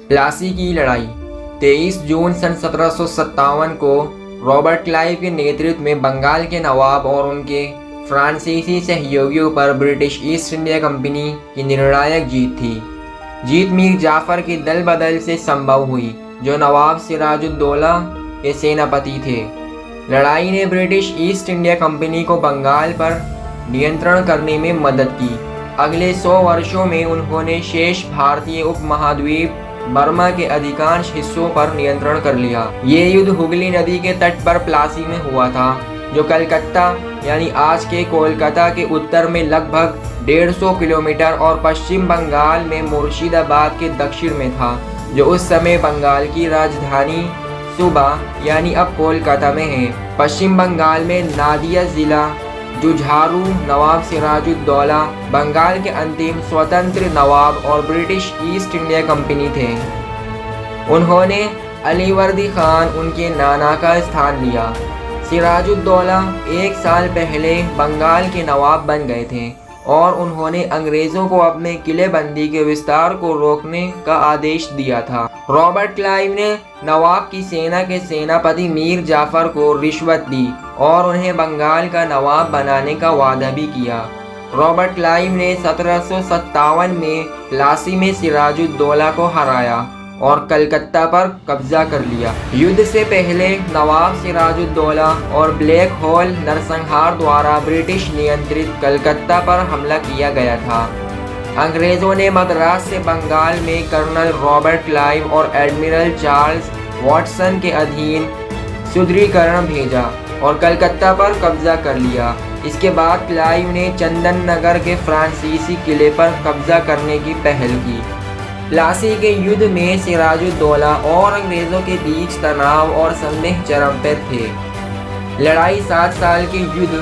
प्लासी की लड़ाई 23 जून सन 1757 को रॉबर्ट क्लाइव के नेतृत्व में बंगाल के नवाब और उनके फ्रांसीसी सहयोगियों पर ब्रिटिश ईस्ट इंडिया कंपनी की निर्णायक जीत थी। जीत मीर जाफर के दल बदल से संभव हुई, जो नवाब सिराजुद्दौला के सेनापति थे। लड़ाई ने ब्रिटिश ईस्ट इंडिया कंपनी को बंगाल पर नियंत्रण करने में मदद की। अगले 100 वर्षों में उन्होंने शेष भारतीय उपमहाद्वीप बर्मा के अधिकांश हिस्सों पर नियंत्रण कर लिया। ये युद्ध हुगली नदी के तट पर प्लासी में हुआ था, जो कलकत्ता यानी आज के कोलकाता के उत्तर में लगभग 150 किलोमीटर और पश्चिम बंगाल में मुर्शिदाबाद के दक्षिण में था, जो उस समय बंगाल की राजधानी सूबा यानी अब कोलकाता में है। पश्चिम बंगाल में नादिया जिला जुझारू नवाब सिराजुद्दौला बंगाल के अंतिम स्वतंत्र नवाब और ब्रिटिश ईस्ट इंडिया कंपनी थे। उन्होंने अलीवर्दी खान उनके नाना का स्थान लिया। सिराजुद्दौला 1 साल पहले बंगाल के नवाब बन गए थे और उन्होंने अंग्रेजों को अपने किलेबंदी के विस्तार को रोकने का आदेश दिया था। रॉबर्ट क्लाइव ने नवाब की सेना के सेनापति मीर जाफर को रिश्वत दी और उन्हें बंगाल का नवाब बनाने का वादा भी किया। रॉबर्ट क्लाइव ने 1757 में प्लासी में सिराजुद्दौला को हराया और कलकत्ता पर कब्जा कर लिया। युद्ध से पहले नवाब सिराजुद्दौला और ब्लैक हॉल नरसंहार द्वारा ब्रिटिश नियंत्रित कलकत्ता पर हमला किया गया था। अंग्रेजों ने मद्रास से बंगाल में कर्नल रॉबर्ट क्लाइव और एडमिरल चार्ल्स वॉटसन के अधीन सुदृढ़ीकरण भेजा और कलकत्ता पर कब्जा कर लिया। इसके बाद क्लाइव ने चंदन नगर के फ्रांसीसी किले पर कब्जा करने की पहल की। प्लासी के युद्ध में सिराजुद्दौला और अंग्रेजों के बीच तनाव और संदेह चरम पर थे। लड़ाई 7 साल के युद्ध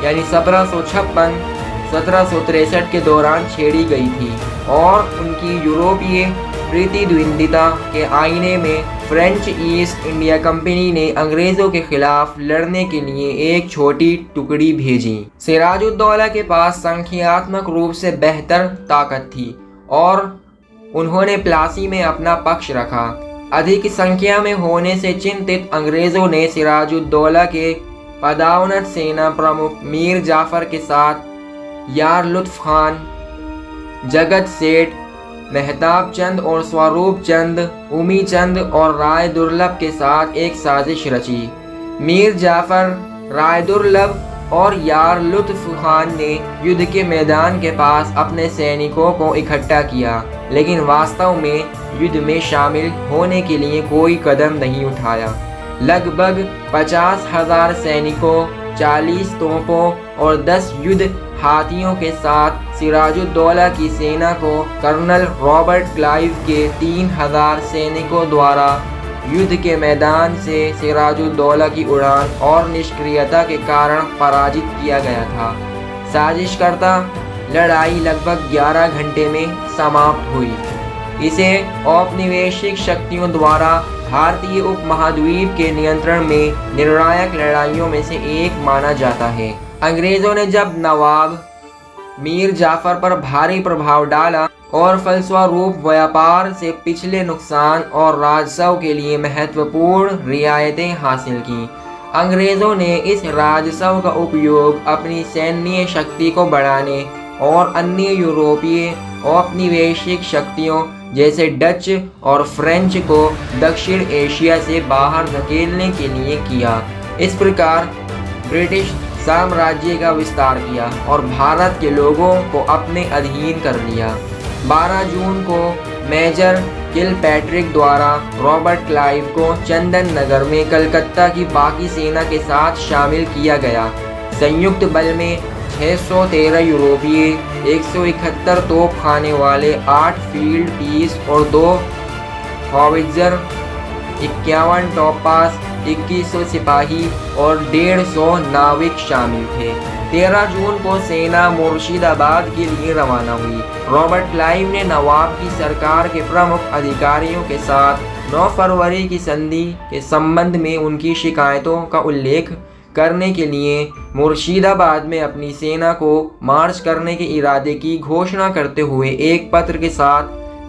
यानी 1756-1763 के दौरान छेड़ी गई थी और उनकी यूरोपीय प्रतिद्वंदिता के आईने में फ्रेंच ईस्ट इंडिया कंपनी ने अंग्रेजों के खिलाफ लड़ने के लिए एक छोटी टुकड़ी भेजी। सिराजुद्दौला के पास संख्यात्मक रूप से बेहतर ताकत थी और उन्होंने प्लासी में अपना पक्ष रखा। अधिक संख्या में होने से चिंतित अंग्रेजों ने सिराजुद्दौला के पदावनत सेना प्रमुख मीर जाफर के साथ यार लुत्फ खान, जगत सेठ, मेहताब चंद और स्वरूप चंद, उमी चंद और राय दुर्लभ के साथ एक साजिश रची। मीर जाफर, राय दुर्लभ और यार लुत्फ खान ने युद्ध के मैदान के पास अपने सैनिकों को इकट्ठा किया, लेकिन वास्तव में युद्ध में शामिल होने के लिए कोई कदम नहीं उठाया। लगभग 50,000 सैनिकों, 40 तोपों और 10 युद्ध हाथियों के साथ सिराजुद्दौला की सेना को कर्नल रॉबर्ट क्लाइव के 3,000 सैनिकों द्वारा युद्ध के मैदान से सिराजुद्दौला की उड़ान और निष्क्रियता के कारण पराजित किया गया था। साजिशकर्ता लड़ाई लगभग 11 घंटे में समाप्त हुई। इसे औपनिवेशिक शक्तियों द्वारा भारतीय उपमहाद्वीप के नियंत्रण में निर्णायक लड़ाइयों में से एक माना जाता है। अंग्रेजों ने जब नवाब मीर जाफर पर भारी प्रभाव डाला और फलस्वरूप व्यापार से पिछले नुकसान और राजस्व के लिए महत्वपूर्ण रियायतें हासिल की। अंग्रेजों ने इस राजस्व का उपयोग अपनी सैन्य शक्ति को बढ़ाने और अन्य यूरोपीय औपनिवेशिक शक्तियों जैसे डच और फ्रेंच को दक्षिण एशिया से बाहर धकेलने के लिए किया। इस प्रकार ब्रिटिश साम्राज्य का विस्तार किया और भारत के लोगों को अपने अधीन कर लिया। 12 जून को मेजर किलपैट्रिक द्वारा रॉबर्ट क्लाइव को चंदन नगर में कलकत्ता की बाकी सेना के साथ शामिल किया गया। संयुक्त बल में 613 यूरोपीय, 171 तोप खाने वाले, 8 फील्ड पीस और 2 हॉविट्जर, 51 टॉपास, 2100 सिपाही और 150 नाविक शामिल थे। 13 जून को सेना मुर्शिदाबाद के लिए रवाना हुई। रॉबर्ट क्लाइव ने नवाब की सरकार के प्रमुख अधिकारियों के साथ 9 फरवरी की संधि के संबंध में उनकी शिकायतों का उल्लेख करने के लिए मुर्शिदाबाद में अपनी सेना को मार्च करने के इरादे की घोषणा करते हुए एक पत्र के साथ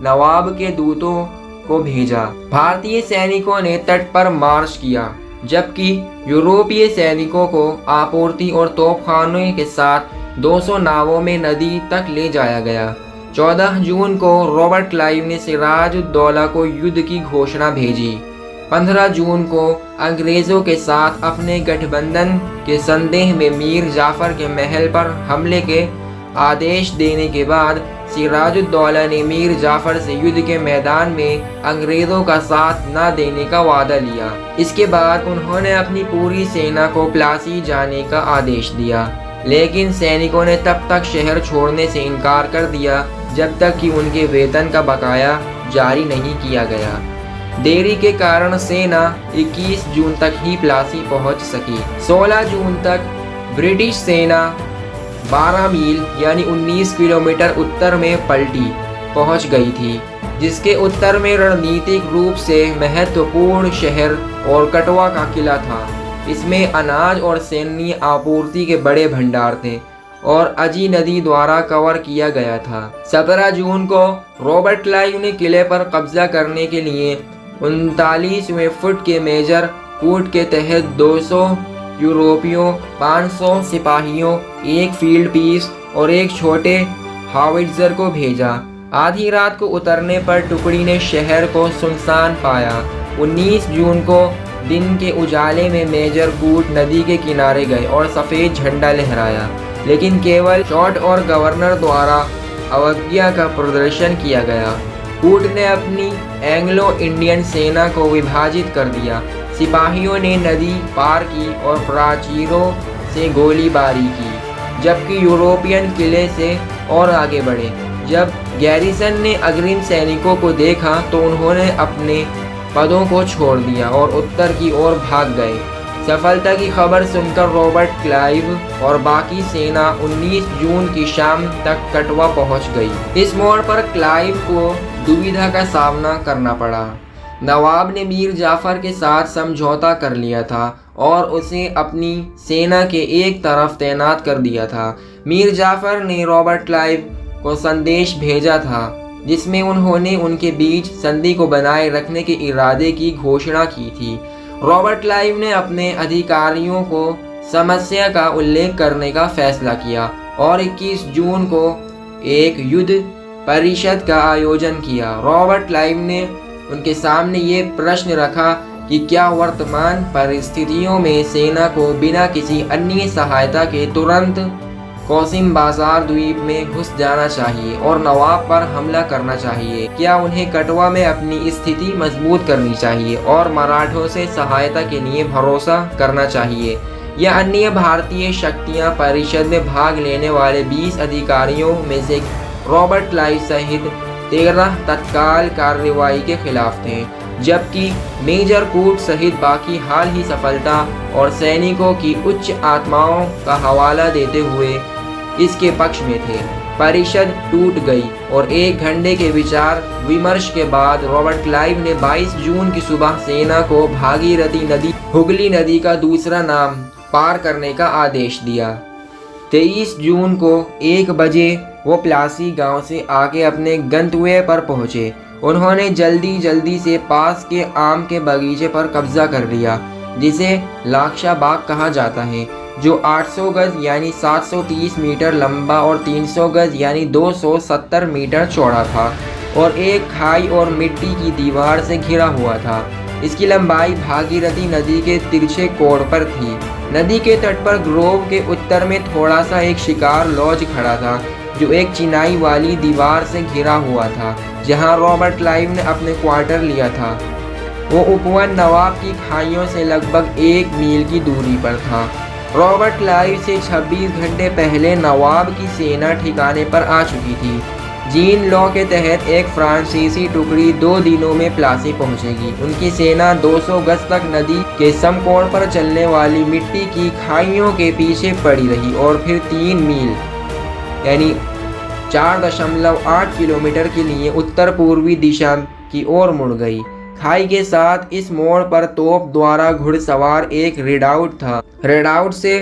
नवाब के दूतों को भेजा। भारतीय सैनिकों ने तट पर मार्च किया, जबकि यूरोपीय सैनिकों को आपूर्ति और तोपखानों के साथ 200 नावों में नदी तक ले जाया गया। 14 जून को रॉबर्ट क्लाइव ने सिराजुद्दौला को युद्ध की घोषणा भेजी। 15 जून को अंग्रेजों के साथ अपने गठबंधन के संदेह में मीर जाफर के महल पर हमले के आदेश देने के बाद सिराजुद्दौला ने मीर जाफर से युद्ध के मैदान में अंग्रेजों का साथ न देने का वादा लिया। इसके बाद उन्होंने अपनी पूरी सेना को प्लासी जाने का आदेश दिया, लेकिन सैनिकों ने तब तक शहर छोड़ने से इनकार कर दिया जब तक कि उनके वेतन का बकाया जारी नहीं किया गया। देरी के कारण सेना 21 जून तक ही प्लासी पहुंच सकी। 16 जून तक ब्रिटिश सेना 12 मील यानी 19 किलोमीटर उत्तर में पलटी पहुंच गई थी, जिसके उत्तर में रणनीतिक रूप से महत्वपूर्ण शहर और कटवा का किला था। इसमें अनाज और सैन्य आपूर्ति के बड़े भंडार थे और अजी नदी द्वारा कवर किया गया था। 17 जून को रॉबर्ट क्लाइव ने किले पर कब्जा करने के लिए 39वें फुट के मेजर कूट के तहत 200 यूरोपियों, 500 सिपाहियों, एक फील्ड पीस और एक छोटे हाविट्जर को भेजा। आधी रात को उतरने पर टुकड़ी ने शहर को सुनसान पाया। 19 जून को दिन के उजाले में मेजर कूट नदी के किनारे गए और सफ़ेद झंडा लहराया, लेकिन केवल शॉट और गवर्नर द्वारा अवज्ञा का प्रदर्शन किया गया। कूट ने अपनी एंग्लो इंडियन सेना को विभाजित कर दिया। सिपाहियों ने नदी पार की और प्राचीरों से गोलीबारी की, जबकि यूरोपियन किले से और आगे बढ़े। जब गैरिसन ने अग्रिम सैनिकों को देखा तो उन्होंने अपने पदों को छोड़ दिया और उत्तर की ओर भाग गए। सफलता की खबर सुनकर रॉबर्ट क्लाइव और बाकी सेना 19 जून की शाम तक कटवा पहुंच गई। इस मोड़ पर क्लाइव को दुविधा का सामना करना पड़ा। नवाब ने मीर जाफर के साथ समझौता कर लिया था और उसे अपनी सेना के एक तरफ तैनात कर दिया था। मीर जाफर ने रॉबर्ट क्लाइव को संदेश भेजा था, जिसमें उन्होंने उनके बीच संधि को बनाए रखने के इरादे की घोषणा की थी। रॉबर्ट क्लाइव ने अपने अधिकारियों को समस्या का उल्लेख करने का फैसला किया और 21 जून को एक युद्ध परिषद का आयोजन किया। रॉबर्ट क्लाइव ने उनके सामने ये प्रश्न रखा कि क्या वर्तमान परिस्थितियों में सेना को बिना किसी अन्य सहायता के तुरंत कोसिम बाजार द्वीप में घुस जाना चाहिए और नवाब पर हमला करना चाहिए। क्या उन्हें कटवा में अपनी स्थिति मजबूत करनी चाहिए और मराठों से सहायता के लिए भरोसा करना चाहिए, या अन्य भारतीय शक्तियां परिषद में भाग लेने वाले 20 अधिकारियों में से रॉबर्ट क्लाइव सहित 13 तत्काल कार्रवाई के खिलाफ थे, जबकि मेजर कूट सहित बाकी हाल ही सफलता और सैनिकों की उच्च आत्माओं का हवाला देते हुए इसके पक्ष में थे। परिषद टूट गई और 1 घंटे के विचार विमर्श के बाद रॉबर्ट क्लाइव ने 22 जून की सुबह सेना को भागीरथी नदी, हुगली नदी का दूसरा नाम, पार करने का आदेश दिया। 23 जून को 1 बजे वो प्लासी गांव से आगे अपने गंतव्य पर पहुंचे। उन्होंने जल्दी से पास के आम के बगीचे पर कब्जा कर लिया, जिसे लाक्षा बाग कहा जाता है, जो 800 गज यानी 730 मीटर लंबा और 300 गज यानी 270 मीटर चौड़ा था और एक खाई और मिट्टी की दीवार से घिरा हुआ था। इसकी लंबाई भागीरथी नदी के तिरछे कोण पर थी। नदी के तट पर ग्रोव के उत्तर में थोड़ा सा एक शिकार लॉज खड़ा था, जो एक चिनाई वाली दीवार से घिरा हुआ था, जहां रॉबर्ट क्लाइव ने अपने क्वार्टर लिया था। वो उपवन नवाब की खाइयों से लगभग 1 मील की दूरी पर था। रॉबर्ट क्लाइव से 26 घंटे पहले नवाब की सेना ठिकाने पर आ चुकी थी। जीन लॉ के तहत एक फ्रांसीसी टुकड़ी 2 दिनों में प्लासी पहुंचेगी। उनकी सेना 200 गज तक नदी के समकोण पर चलने वाली मिट्टी की खाइयों के पीछे पड़ी रही और फिर 3 मील यानी 4.8 किलोमीटर के लिए उत्तर पूर्वी दिशा की ओर मुड़ गई। खाई के साथ इस मोड़ पर तोप द्वारा घुड़सवार एक रेडाउट था। रेडाउट से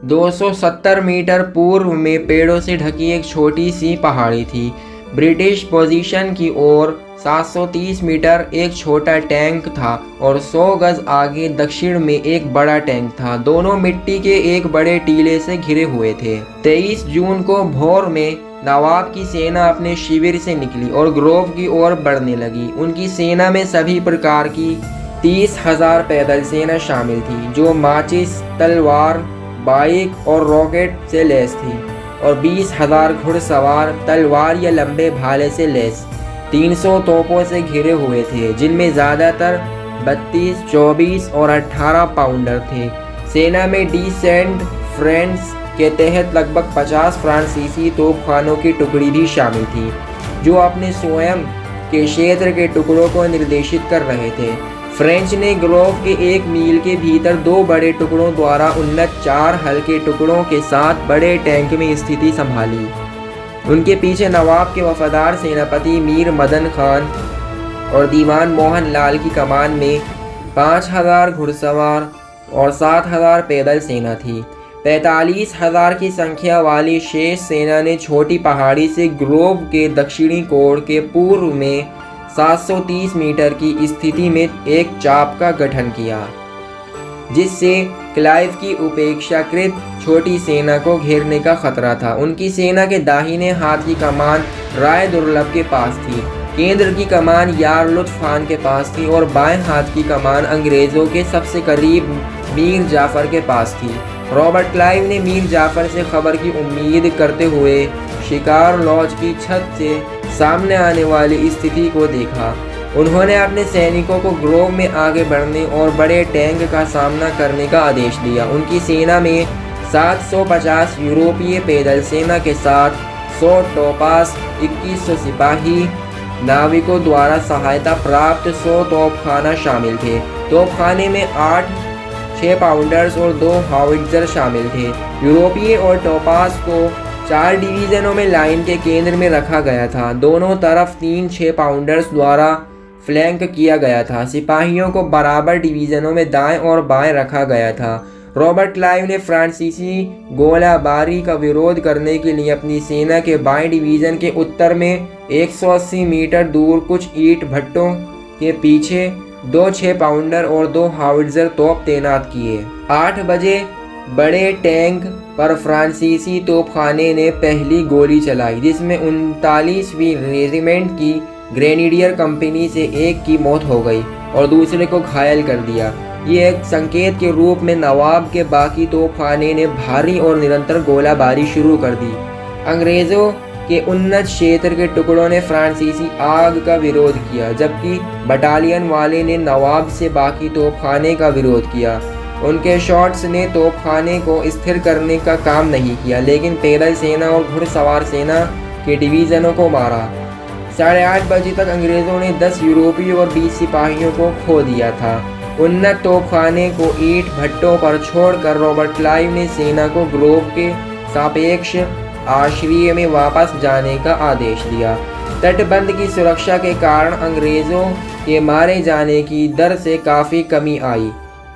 270 मीटर पूर्व में पेड़ों से ढकी एक छोटी सी पहाड़ी थी। ब्रिटिश पोजीशन की ओर 730 मीटर एक छोटा टैंक था और 100 गज आगे दक्षिण में एक बड़ा टैंक था। दोनों मिट्टी के एक बड़े टीले से घिरे हुए थे। 23 जून को भोर में नवाब की सेना अपने शिविर से निकली और ग्रोव की ओर बढ़ने लगी। उनकी सेना में सभी प्रकार की 30,000 पैदल सेना शामिल थी, जो माचिस, तलवार, बाइक और रॉकेट से लैस थी, और 20,000 घुड़सवार तलवार या लंबे भाले से लैस 300 तोपों से घिरे हुए थे, जिनमें ज़्यादातर 32, 24 और 18 पाउंडर थे। सेना में डिसेंट फ्रेंड्स के तहत लगभग 50 फ्रांसीसी तोपखानों की टुकड़ी भी शामिल थी, जो अपने स्वयं के क्षेत्र के टुकड़ों को निर्देशित कर रहे थे। फ्रेंच ने ग्रोव के 1 मील के भीतर 2 बड़े टुकड़ों द्वारा उन्नत 4 हल्के टुकड़ों के साथ बड़े टैंक में स्थिति संभाली। उनके पीछे नवाब के वफादार सेनापति मीर मदन खान और दीवान मोहन लाल की कमान में 5,000 घुड़सवार और 7,000 पैदल सेना थी। 45,000 की संख्या वाली शेष सेना ने छोटी पहाड़ी से ग्रोव के दक्षिणी कोण के पूर्व में 730 मीटर की स्थिति में एक चाप का गठन किया, जिससे क्लाइव की उपेक्षाकृत छोटी सेना को घेरने का खतरा था। उनकी सेना के दाहिने हाथ की कमान राय दुर्लभ के पास थी, केंद्र की कमान यार लुत्फ खान के पास थी और बाएं हाथ की कमान अंग्रेजों के सबसे करीब मीर जाफर के पास थी। रॉबर्ट क्लाइव ने मीर जाफर से खबर की उम्मीद करते हुए शिकार लॉज की छत से सामने आने वाली स्थिति को देखा। उन्होंने अपने सैनिकों को ग्रोव में आगे बढ़ने और बड़े टैंक का सामना करने का आदेश दिया। उनकी सेना में 750 यूरोपीय पैदल सेना के साथ 100 टोपास, 2100 सिपाही, नाविकों द्वारा सहायता प्राप्त 100 तोपखाना शामिल थे। तोपखाने में 8 6 पाउंडर्स और 2 हाउइट्जर शामिल थे। यूरोपीय और टोपास को 4 डिवीजनों में लाइन के केंद्र में रखा गया था। दोनों तरफ 3 6 पाउंडर्स द्वारा फ्लैंक किया गया था। सिपाहियों को बराबर डिवीजनों में दाएं और बाएं रखा गया था। रॉबर्ट क्लाइव ने फ्रांसीसी गोलाबारी का विरोध करने के लिए अपनी सेना के बाएं डिवीजन के उत्तर में 180 मीटर दूर कुछ ईंट भट्टों के पीछे 2 6 पाउंडर और 2 हाउइट्जर तोप तैनात किए। 8 बजे बड़े टैंक पर फ्रांसीसी तोपखाने ने पहली गोली चलाई, जिसमें 39वीं रेजिमेंट की ग्रेनेडियर कंपनी से एक की मौत हो गई और दूसरे को घायल कर दिया। ये एक संकेत के रूप में नवाब के बाकी तोपखाने ने भारी और निरंतर गोलाबारी शुरू कर दी। अंग्रेज़ों के उन्नत क्षेत्र के टुकड़ों ने फ्रांसीसी आग का विरोध किया, जबकि बटालियन वाले ने नवाब से बाकी तोपखाने का विरोध किया। उनके शॉट्स ने तोपखाने को स्थिर करने का काम नहीं किया, लेकिन पैदल सेना और घुड़सवार सेना के डिवीज़नों को मारा। 8:30 बजे तक अंग्रेज़ों ने 10 यूरोपीय और 20 सिपाहियों को खो दिया था। उन्नत तोपखाने को ईंट भट्टों पर छोड़कर रॉबर्ट क्लाइव ने सेना को ग्रोव के सापेक्ष आश्रय में वापस जाने का आदेश दिया। तटबंध की सुरक्षा के कारण अंग्रेज़ों के मारे जाने की दर से काफ़ी कमी आई।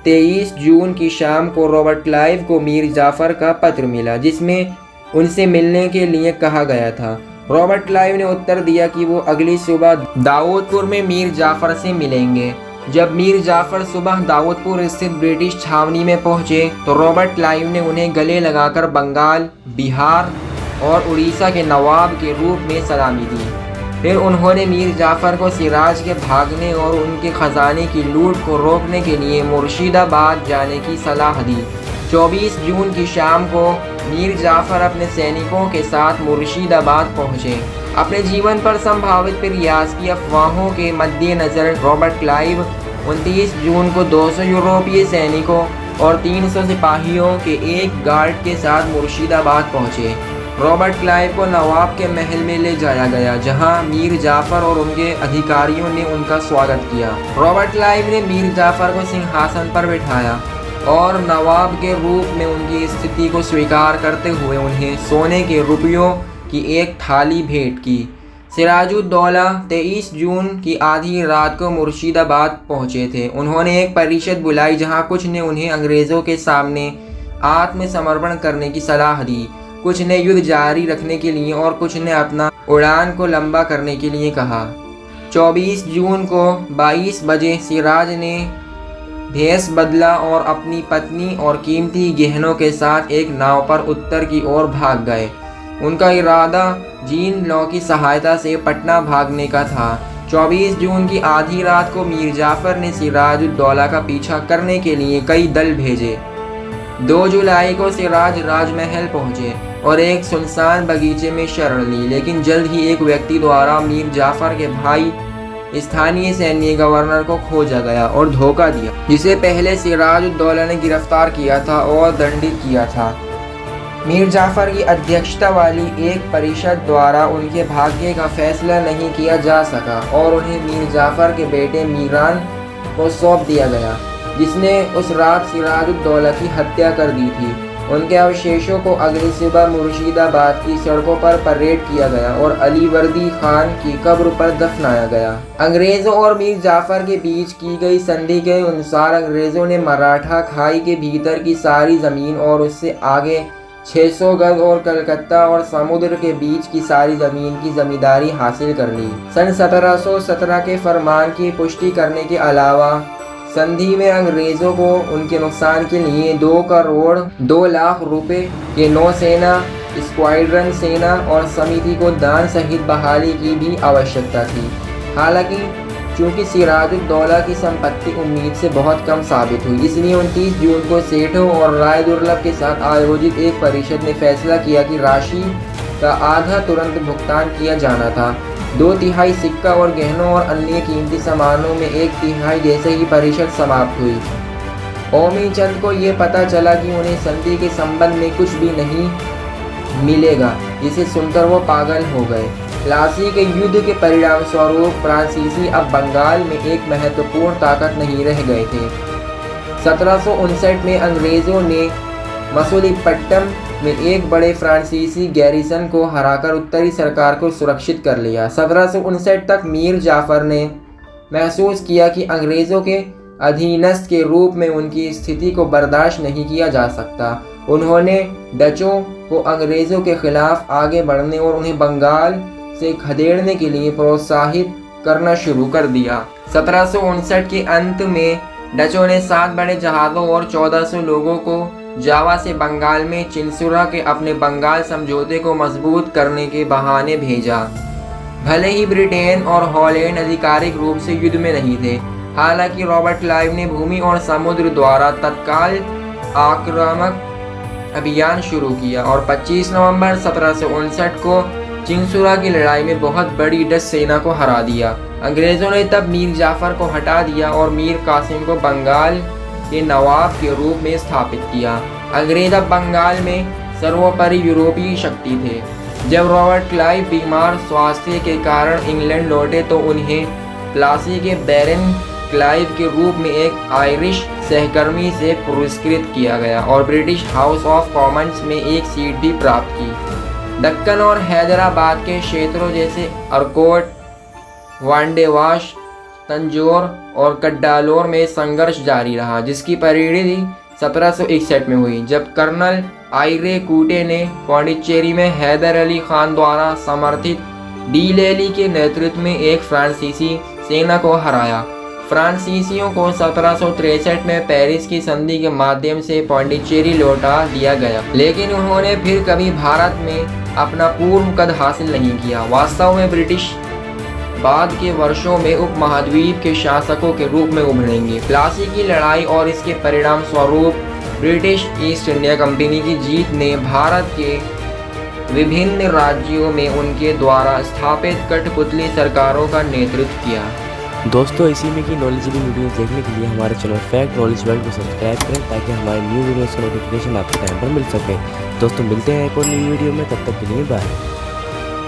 23 जून की शाम को रॉबर्ट क्लाइव को मीर जाफर का पत्र मिला, जिसमें उनसे मिलने के लिए कहा गया था। रॉबर्ट क्लाइव ने उत्तर दिया कि वो अगली सुबह दाऊदपुर में मीर जाफर से मिलेंगे। जब मीर जाफर सुबह दाऊदपुर स्थित ब्रिटिश छावनी में पहुंचे तो रॉबर्ट क्लाइव ने उन्हें गले लगाकर बंगाल, बिहार और उड़ीसा के नवाब के रूप में सलामी दी। फिर उन्होंने मीर जाफर को सिराज के भागने और उनके खजाने की लूट को रोकने के लिए मुर्शिदाबाद जाने की सलाह दी। 24 जून की शाम को मीर जाफर अपने सैनिकों के साथ मुर्शिदाबाद पहुंचे। अपने जीवन पर संभावित प्रयास की अफवाहों के मद्देनजर रॉबर्ट क्लाइव 29 जून को 200 यूरोपीय सैनिकों और 300 सिपाहियों के एक गार्ड के साथ मुर्शिदाबाद पहुंचे। रॉबर्ट क्लाइव को नवाब के महल में ले जाया गया, जहां मीर जाफर और उनके अधिकारियों ने उनका स्वागत किया। रॉबर्ट क्लाइव ने मीर जाफर को सिंहासन पर बिठाया और नवाब के रूप में उनकी स्थिति को स्वीकार करते हुए उन्हें सोने के रुपयों की एक थाली भेंट की। सिराजुद्दौला 23 जून की आधी रात को मुर्शिदाबाद पहुंचे थे। उन्होंने एक परिषद बुलाई, जहां कुछ ने उन्हें अंग्रेज़ों के सामने आत्मसमर्पण करने की सलाह दी। कुछ ने युद्ध जारी रखने के लिए और कुछ ने अपना उड़ान को लंबा करने के लिए कहा। 24 जून को 22 बजे सिराज ने भेष बदला और अपनी पत्नी और कीमती गहनों के साथ एक नाव पर उत्तर की ओर भाग गए। उनका इरादा जीन लॉ की सहायता से पटना भागने का था। 24 जून की आधी रात को मीर जाफर ने सिराजुद्दौला का पीछा करने के लिए कई दल भेजे। 2 जुलाई को सिराज राजमहल पहुंचे और एक सुनसान बगीचे में शरण ली, लेकिन जल्द ही एक व्यक्ति द्वारा मीर जाफर के भाई स्थानीय सैन्य गवर्नर को खोजा गया और धोखा दिया, जिसे पहले सिराजुद्दौला ने गिरफ्तार किया था और दंडित किया था। मीर जाफर की अध्यक्षता वाली एक परिषद द्वारा उनके भाग्य का फैसला नहीं किया जा सका और उन्हें मीर जाफर के बेटे मीरान को सौंप दिया गया, जिसने उस रात सिराजुद्दौला की हत्या कर दी थी। उनके अवशेषों को अगली सुबह मुर्शिदाबाद की सड़कों पर परेड किया गया और अलीवर्दी खान की कब्र पर दफनाया गया। अंग्रेजों और मीर जाफर के बीच की गई संधि के अनुसार अंग्रेजों ने मराठा खाई के भीतर की सारी जमीन और उससे आगे 600 गज और कलकत्ता और समुद्र के बीच की सारी जमीन की जमींदारी हासिल कर ली। सन 1717 के फरमान की पुष्टि करने के अलावा संधि में अंग्रेजों को उनके नुकसान के लिए 2 करोड़ 2 लाख रुपए के नौसेना, स्क्वाड्रन सेना और समिति को दान सहित बहाली की भी आवश्यकता थी। हालांकि चूंकि सिराजुद्दौला की संपत्ति उम्मीद से बहुत कम साबित हुई, इसलिए 29 जून को सेठों और राय दुर्लभ के साथ आयोजित एक परिषद ने फैसला किया कि राशि का आधा तुरंत भुगतान किया जाना था। 2/3 सिक्का और गहनों और अन्य कीमती सामानों में 1/3 जैसे ही परिषद समाप्त हुई। ओमी चंद को ये पता चला कि उन्हें संधि के संबंध में कुछ भी नहीं मिलेगा, जिसे सुनकर वो पागल हो गए। प्लासी के युद्ध के परिणाम स्वरूप फ्रांसीसी अब बंगाल में एक महत्वपूर्ण ताकत नहीं रह गए थे। 1759 में अंग्रेजों ने मसूलीपट्टनम में एक बड़े फ्रांसीसी गैरिसन को हराकर उत्तरी सरकार को सुरक्षित कर लिया। 1759 तक मीर जाफर ने महसूस किया कि अंग्रेजों के अधीनस्थ के रूप में उनकी स्थिति को बर्दाश्त नहीं किया जा सकता। उन्होंने डचों को अंग्रेजों के खिलाफ आगे बढ़ने और उन्हें बंगाल से खदेड़ने के लिए प्रोत्साहित करना शुरू कर दिया। 1759 के अंत में डचों ने 7 बड़े जहाज़ों और 1400 लोगों को जावा से बंगाल में चिंसुरा के अपने बंगाल समझौते को मजबूत करने के बहाने भेजा। भले ही ब्रिटेन और हॉलैंड आधिकारिक रूप से युद्ध में नहीं थे, हालांकि रॉबर्ट क्लाइव ने भूमि और समुद्र द्वारा तत्काल आक्रामक अभियान शुरू किया और 25 नवंबर 1759 को चिंसुरा की लड़ाई में बहुत बड़ी डच सेना को हरा दिया। अंग्रेजों ने तब मीर जाफर को हटा दिया और मीर कासिम को बंगाल के नवाब के रूप में स्थापित किया। अंग्रेज अब बंगाल में सर्वोपरि यूरोपीय शक्ति थे। जब रॉबर्ट क्लाइव बीमार स्वास्थ्य के कारण इंग्लैंड लौटे तो उन्हें प्लासी के बैरन क्लाइव के रूप में एक आयरिश सहकर्मी से पुरस्कृत किया गया और ब्रिटिश हाउस ऑफ कॉमन्स में एक सीट भी प्राप्त की। दक्कन और हैदराबाद के क्षेत्रों जैसे अरकोट, वांडेवाश, तंजौर और कड्डालोर में संघर्ष जारी रहा, जिसकी परिणति 1761 में हुई, जब कर्नल आयरे कूटे ने पौंडीचेरी में हैदर अली खान द्वारा समर्थित डी लेली के नेतृत्व में एक फ्रांसीसी सेना को हराया। फ्रांसीसियों को 1763 में पेरिस की संधि के माध्यम से पौंडीचेरी लौटा दिया गया, लेकिन उन्होंने फिर कभी भारत में अपना पूर्व कद हासिल नहीं किया। वास्तव में ब्रिटिश बाद के वर्षों में उपमहाद्वीप के शासकों के रूप में उभरेंगे। प्लासी की लड़ाई और इसके परिणाम स्वरूप ब्रिटिश ईस्ट इंडिया कंपनी की जीत ने भारत के विभिन्न राज्यों में उनके द्वारा स्थापित कठपुतली सरकारों का नेतृत्व किया। दोस्तों, इसी में की नॉलेजेबल वीडियोस देखने के लिए हमारे चैनल फैक्ट नॉलेज वर्ल्ड को सब्सक्राइब करें, ताकि हमारे न्यू वीडियोस का नोटिफिकेशन आपको टाइम पर मिल सके। दोस्तों, मिलते हैं एक और न्यू वीडियो में, तब तक के लिए बाय।